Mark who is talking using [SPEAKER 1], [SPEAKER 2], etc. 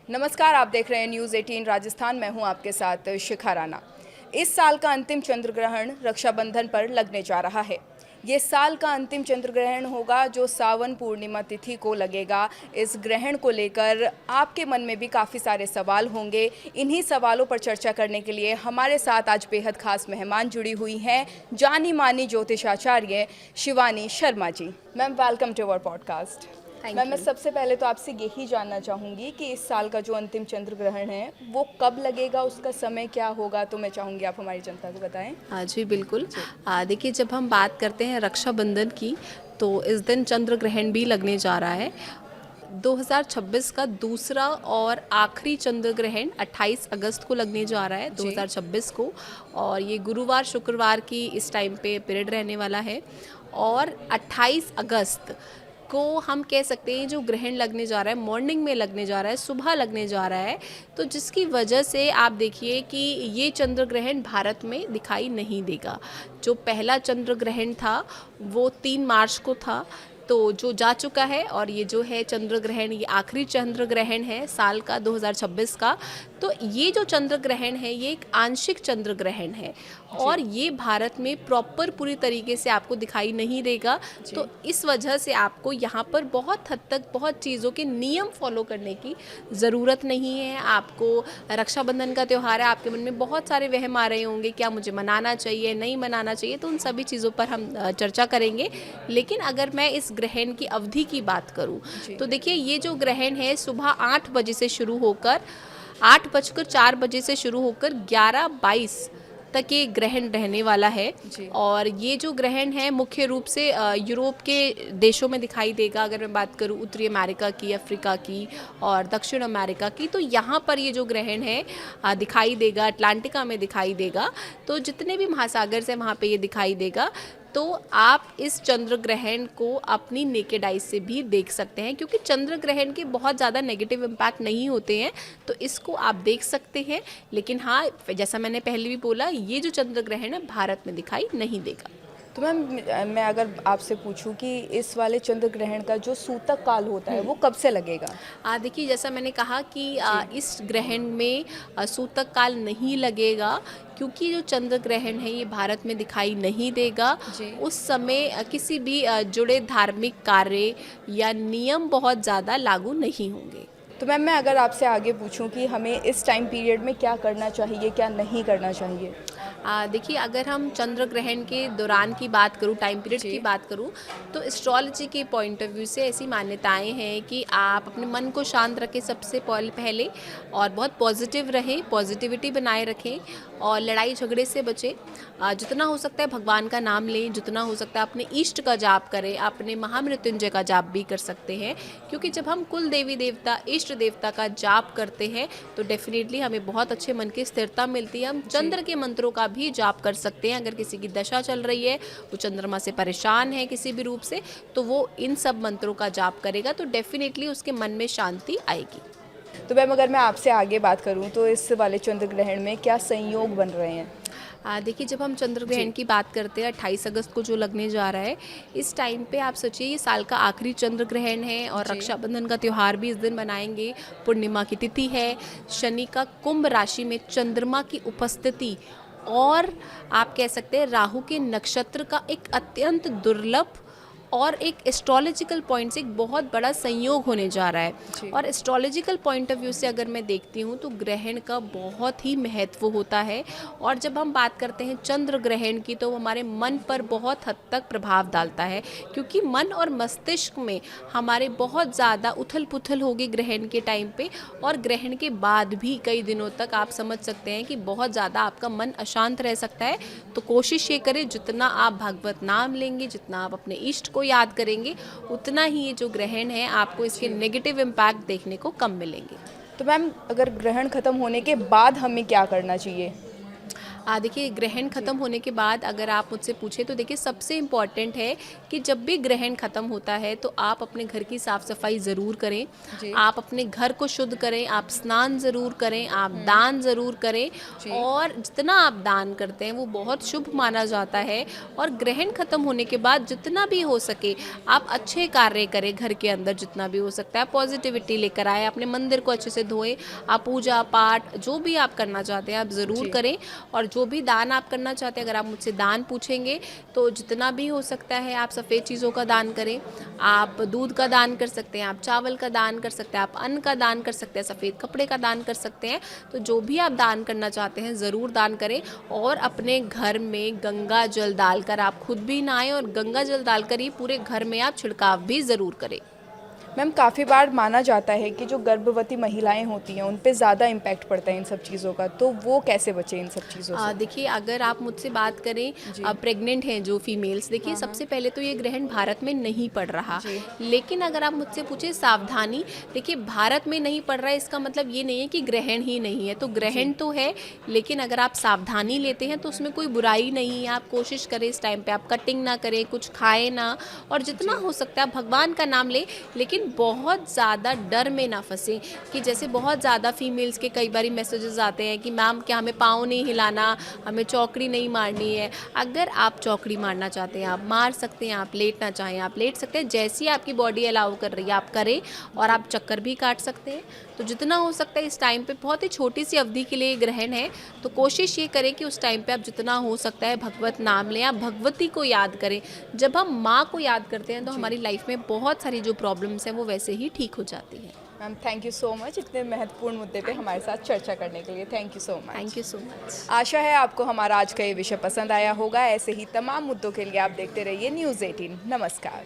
[SPEAKER 1] नमस्कार, आप देख रहे हैं न्यूज़ 18 राजस्थान। मैं हूं आपके साथ शिखा राणा। इस साल का अंतिम चंद्र ग्रहण रक्षाबंधन पर लगने जा रहा है। ये साल का अंतिम चंद्र ग्रहण होगा जो सावन पूर्णिमा तिथि को लगेगा। इस ग्रहण को लेकर आपके मन में भी काफ़ी सारे सवाल होंगे। इन्हीं सवालों पर चर्चा करने के लिए हमारे साथ आज बेहद खास मेहमान जुड़ी हुई हैं, जानी मानी ज्योतिषाचार्य Shivani Sharma ji. Ma'am, welcome to our podcast. Ma'am, मैं सबसे पहले तो आपसे यही जानना चाहूँगी कि इस साल का जो अंतिम चंद्र ग्रहण है वो कब लगेगा, उसका समय क्या होगा, तो मैं चाहूँगी आप हमारी जनता को बताएं।
[SPEAKER 2] हाँ जी, बिल्कुल। देखिए, जब हम बात करते हैं रक्षाबंधन की, तो इस दिन चंद्र ग्रहण भी लगने जा रहा है। 2026 का दूसरा और आखिरी चंद्र ग्रहण 28 अगस्त को लगने जा रहा है 2026 को, और ये गुरुवार शुक्रवार की इस टाइम पे पीरियड रहने वाला है। और 28 अगस्त को हम कह सकते हैं जो ग्रहण लगने जा रहा है मॉर्निंग में लगने जा रहा है, सुबह लगने जा रहा है, तो जिसकी वजह से आप देखिए कि ये चंद्र ग्रहण भारत में दिखाई नहीं देगा। जो पहला चंद्र ग्रहण था वो 3 मार्च को था, तो जो जा चुका है, और ये जो है चंद्र ग्रहण, ये आखिरी चंद्र ग्रहण है साल का 2026 का। तो ये जो चंद्र ग्रहण है ये एक आंशिक चंद्र ग्रहण है, और ये भारत में प्रॉपर पूरी तरीके से आपको दिखाई नहीं देगा। तो इस वजह से आपको यहाँ पर बहुत हद तक बहुत चीज़ों के नियम फॉलो करने की ज़रूरत नहीं है। आपको रक्षाबंधन का त्यौहार है, आपके मन में बहुत सारे वहम आ रहे होंगे, क्या मुझे मनाना चाहिए, नहीं मनाना चाहिए, तो उन सभी चीज़ों पर हम चर्चा करेंगे। लेकिन अगर मैं इस ग्रहण की अवधि की बात करूं, तो देखिए ये जो ग्रहण है सुबह 8 बजे से शुरू होकर 8:04 से शुरू होकर 11:22 तक ये ग्रहण रहने वाला है। और ये जो ग्रहण है मुख्य रूप से यूरोप के देशों में दिखाई देगा। अगर मैं बात करूं उत्तरी अमेरिका की, अफ्रीका की और दक्षिण अमेरिका की, तो यहाँ पर ये जो ग्रहण है दिखाई देगा। अटलांटिका में दिखाई देगा, तो जितने भी महासागर से वहाँ पे ये दिखाई देगा। तो आप इस चंद्र ग्रहण को अपनी नेकेड आइज से भी देख सकते हैं, क्योंकि चंद्र ग्रहण के बहुत ज़्यादा नेगेटिव इम्पैक्ट नहीं होते हैं, तो इसको आप देख सकते हैं। लेकिन हाँ, जैसा मैंने पहले भी बोला, ये जो चंद्र ग्रहण है भारत में दिखाई नहीं देगा।
[SPEAKER 1] तो मैम, मैं अगर आपसे पूछूं कि इस वाले चंद्र ग्रहण का जो सूतक काल होता है वो कब से लगेगा?
[SPEAKER 2] देखिए, जैसा मैंने कहा कि इस ग्रहण में सूतक काल नहीं लगेगा, क्योंकि जो चंद्र ग्रहण है ये भारत में दिखाई नहीं देगा। उस समय किसी भी जुड़े धार्मिक कार्य या नियम बहुत ज़्यादा लागू नहीं होंगे।
[SPEAKER 1] तो मैम, मैं अगर आपसे आगे पूछूं कि हमें इस टाइम पीरियड में क्या करना चाहिए, क्या नहीं करना चाहिए?
[SPEAKER 2] देखिए, अगर हम चंद्र ग्रहण के दौरान की बात करूं, टाइम पीरियड की बात करूं, तो एस्ट्रोलॉजी के पॉइंट ऑफ व्यू से ऐसी मान्यताएं हैं कि आप अपने मन को शांत रखें सबसे पहले, और बहुत पॉजिटिव रहें, पॉजिटिविटी बनाए रखें, और लड़ाई झगड़े से बचें। जितना हो सकता है भगवान का नाम लें, जितना हो सकता है अपने इष्ट का जाप करें, अपने महामृत्युंजय का जाप भी कर सकते हैं, क्योंकि जब हम कुल देवी देवता, इष्ट देवता का जाप करते हैं तो डेफिनेटली हमें बहुत अच्छे मन की स्थिरता मिलती है। हम चंद्र के मंत्रों का भी जाप कर सकते हैं। अगर किसी की दशा चल रही है, वो चंद्रमा से परेशान है किसी भी रूप से, तो वो इन सब मंत्रों का जाप करेगा, तो डेफिनेटली उसके मन में शांति आएगी।
[SPEAKER 1] तो मैम, अगर मैं आपसे आगे बात करूं तो इस वाले चंद्र ग्रहण में क्या संयोग बन रहे हैं?
[SPEAKER 2] देखिए, जब हम चंद्र ग्रहण की बात करते हैं 28 अगस्त को जो लगने जा रहा है, इस टाइम पे आप सोचिए ये साल का आखिरी चंद्र ग्रहण है, और रक्षाबंधन का त्यौहार भी इस दिन मनाएंगे। पूर्णिमा की तिथि है, शनि का कुंभ राशि में चंद्रमा की उपस्थिति, और आप कह सकते हैं राहु के नक्षत्र का एक अत्यंत दुर्लभ और एक एस्ट्रोलॉजिकल पॉइंट से एक बहुत बड़ा संयोग होने जा रहा है। और एस्ट्रोलॉजिकल पॉइंट ऑफ व्यू से अगर मैं देखती हूँ तो ग्रहण का बहुत ही महत्व होता है। और जब हम बात करते हैं चंद्र ग्रहण की, तो वो हमारे मन पर बहुत हद तक प्रभाव डालता है, क्योंकि मन और मस्तिष्क में हमारे बहुत ज़्यादा उथल पुथल होगी ग्रहण के टाइम पे, और ग्रहण के बाद भी कई दिनों तक आप समझ सकते हैं कि बहुत ज़्यादा आपका मन अशांत रह सकता है। तो कोशिश ये करें, जितना आप भागवत नाम लेंगे, जितना आप अपने इष्ट को याद करेंगे, उतना ही ये जो ग्रहण है आपको इसके नेगेटिव इम्पैक्ट देखने को कम मिलेंगे।
[SPEAKER 1] तो मैम, अगर ग्रहण खत्म होने के बाद हमें क्या करना चाहिए?
[SPEAKER 2] देखिए ग्रहण खत्म होने के बाद अगर आप मुझसे पूछे तो देखिए सबसे इम्पॉर्टेंट है कि जब भी ग्रहण खत्म होता है तो आप अपने घर की साफ़ सफाई ज़रूर करें,
[SPEAKER 1] जी।
[SPEAKER 2] आप अपने घर को शुद्ध करें, आप स्नान ज़रूर करें, आप दान ज़रूर करें
[SPEAKER 1] जी।
[SPEAKER 2] और जितना आप दान करते हैं वो बहुत शुभ माना जाता है। और ग्रहण खत्म होने के बाद जितना भी हो सके आप अच्छे कार्य करें, घर के अंदर जितना भी हो सकता है पॉजिटिविटी लेकर आए, अपने मंदिर को अच्छे से धोएं, आप पूजा पाठ जो भी आप करना चाहते हैं आप ज़रूर
[SPEAKER 1] जी।
[SPEAKER 2] करें। और जो भी दान आप करना चाहते हैं, अगर आप मुझसे दान पूछेंगे तो जितना भी हो सकता है आप सफ़ेद चीज़ों का दान करें, आप दूध का दान कर सकते हैं, आप चावल का दान कर सकते हैं, आप अन्न का दान कर सकते हैं, सफ़ेद कपड़े का दान कर सकते हैं। तो जो भी आप दान करना चाहते हैं ज़रूर दान करें। और अपने घर में गंगा जल डालकर आप खुद भी नहाएं और गंगा जल डालकर ही पूरे घर में आप छिड़काव भी ज़रूर करें।
[SPEAKER 1] मैम काफ़ी बार माना जाता है कि जो गर्भवती महिलाएं होती हैं उन पे ज़्यादा इम्पैक्ट पड़ता है इन सब चीज़ों का, तो वो कैसे बचे इन सब चीज़ों से?
[SPEAKER 2] देखिए अगर आप मुझसे बात करें
[SPEAKER 1] जी।
[SPEAKER 2] प्रेग्नेंट हैं जो फीमेल्स, देखिए सबसे पहले तो ये ग्रहण भारत में नहीं पड़ रहा।
[SPEAKER 1] जी।
[SPEAKER 2] लेकिन अगर आप मुझसे पूछे सावधानी, देखिए भारत में नहीं पड़ रहा है इसका मतलब ये नहीं है कि ग्रहण ही नहीं है, तो ग्रहण तो है लेकिन अगर आप सावधानी लेते हैं तो उसमें कोई बुराई नहीं है। आप कोशिश करें इस टाइम पे आप कटिंग ना करें, कुछ खाएं ना, और जितना हो सकता है भगवान का नाम लें, लेकिन बहुत ज़्यादा डर में ना फंसें। कि जैसे बहुत ज़्यादा फीमेल्स के कई बार मैसेजेस आते हैं कि मैम क्या हमें पाँव नहीं हिलाना, हमें चौकड़ी नहीं मारनी है। अगर आप चौकड़ी मारना चाहते हैं आप मार सकते हैं, आप लेटना चाहें आप लेट सकते हैं, जैसी आपकी बॉडी अलाउ कर रही है आप करें। और आप चक्कर भी काट सकते हैं। तो जितना हो सकता है इस टाइम पे, बहुत ही छोटी सी अवधि के लिए ग्रहण है, तो कोशिश ये करें कि उस टाइम पे आप जितना हो सकता है भगवत नाम लें, आप भगवती को याद करें। जब हम माँ को याद करते हैं तो हमारी लाइफ में बहुत सारी जो प्रॉब्लम्स हैं वो वैसे ही ठीक हो जाती हैं।
[SPEAKER 1] Ma'am thank you so much इतने महत्वपूर्ण मुद्दे पे हमारे साथ चर्चा करने के लिए। Thank you so much.
[SPEAKER 2] Thank you so much.
[SPEAKER 1] आशा है आपको हमारा आज का ये विषय पसंद आया होगा। ऐसे ही तमाम मुद्दों के लिए आप देखते रहिए न्यूज़ 18। नमस्कार।